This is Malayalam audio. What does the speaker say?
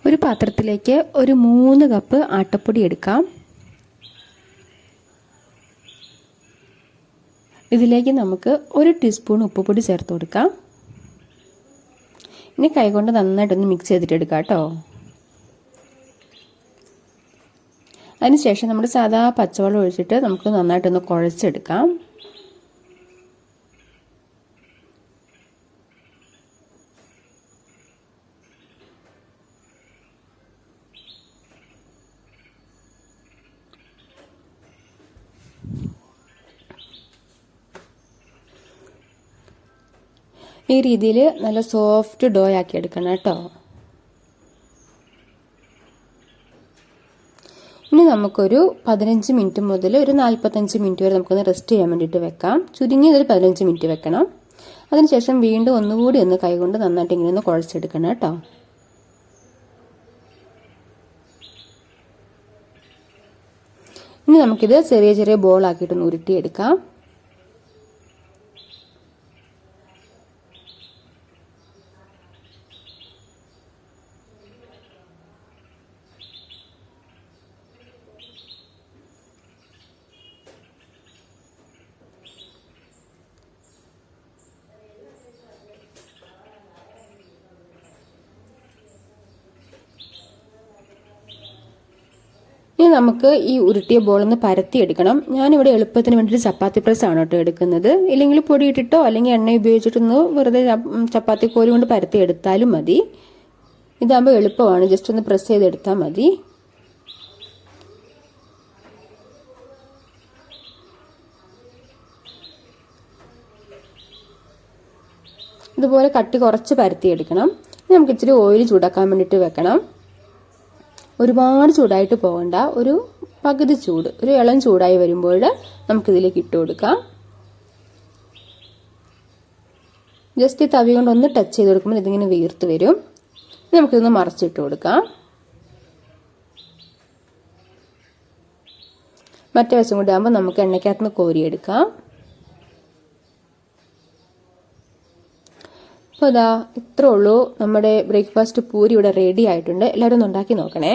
ഒരു പാത്രത്തിലേക്ക് ഒരു 3 കപ്പ് ആട്ടപ്പൊടി എടുക്കാം. ഇതിലേക്ക് നമുക്ക് 1 ടീസ്പൂൺ ഉപ്പുപൊടി ചേർത്ത് കൊടുക്കാം. ഇനി കൈകൊണ്ട് നന്നായിട്ടൊന്ന് മിക്സ് ചെയ്തിട്ടെടുക്കാം കേട്ടോ. അതിനുശേഷം നമ്മൾ സാധാ പച്ചവെള്ളം ഒഴിച്ചിട്ട് നമുക്ക് നന്നായിട്ടൊന്ന് കുഴച്ചെടുക്കാം. ഈ രീതിയിൽ നല്ല സോഫ്റ്റ് ഡോ ആക്കി എടുക്കണം കേട്ടോ. ഇനി നമുക്കൊരു 15 മിനിറ്റ് മുതൽ ഒരു 45 മിനിറ്റ് വരെ നമുക്കൊന്ന് റെസ്റ്റ് ചെയ്യാൻ വേണ്ടിയിട്ട് വെക്കാം. ചുരുങ്ങിയതൊരു 15 മിനിറ്റ് വെക്കണം. അതിനുശേഷം വീണ്ടും ഒന്നുകൂടി ഒന്ന് കൈകൊണ്ട് നന്നായിട്ട് ഇങ്ങനെ ഒന്ന് കുഴച്ചെടുക്കണം കേട്ടോ. ഇനി നമുക്കിത് ചെറിയ ചെറിയ ബോൾ ആക്കിയിട്ടൊന്ന് ഉരുട്ടിയെടുക്കാം. ഇനി നമുക്ക് ഈ ഉരുട്ടിയ ബോളൊന്ന് പരത്തിയെടുക്കണം. ഞാനിവിടെ എളുപ്പത്തിന് വേണ്ടിയിട്ട് ചപ്പാത്തി പ്രസ്സാണ് കേട്ടോ എടുക്കുന്നത്. ഇല്ലെങ്കിൽ പൊടി ഇട്ടിട്ടോ അല്ലെങ്കിൽ എണ്ണ ഉപയോഗിച്ചിട്ടൊന്ന് വെറുതെ ചപ്പാത്തി കോരി കൊണ്ട് പരത്തി എടുത്താലും മതി. ഇതാകുമ്പോൾ എളുപ്പമാണ്, ജസ്റ്റ് ഒന്ന് പ്രസ് ചെയ്തെടുത്താൽ മതി. ഇതുപോലെ കട്ടി കുറച്ച് പരത്തിയെടുക്കണം. നമുക്ക് ഇച്ചിരി ഓയിൽ ചൂടാക്കാൻ വേണ്ടിയിട്ട് വെക്കണം. ഒരുപാട് ചൂടായിട്ട് പോകണ്ട, ഒരു പകുതി ചൂട്, ഒരു ഇളം ചൂടായി വരുമ്പോൾ നമുക്കിതിലേക്ക് ഇട്ട് കൊടുക്കാം. ജസ്റ്റ് ഈ തവി കൊണ്ട് ഒന്ന് ടച്ച് ചെയ്ത് കൊടുക്കുമ്പോൾ ഇതിങ്ങനെ വീർത്ത് വരും. നമുക്കിതൊന്ന് മറച്ചിട്ട് കൊടുക്കാം. മറ്റേ വശം കൂടി ആകുമ്പോൾ നമുക്ക് എണ്ണയ്ക്കകത്ത് നിന്ന് കോരിയെടുക്കാം. അപ്പോൾ ഇതാ ഇത്രേ ഉള്ളൂ, നമ്മുടെ ബ്രേക്ക്ഫാസ്റ്റ് പൂരി ഇവിടെ റെഡി ആയിട്ടുണ്ട്. എല്ലാവരും ഒന്ന് ഉണ്ടാക്കി നോക്കണേ.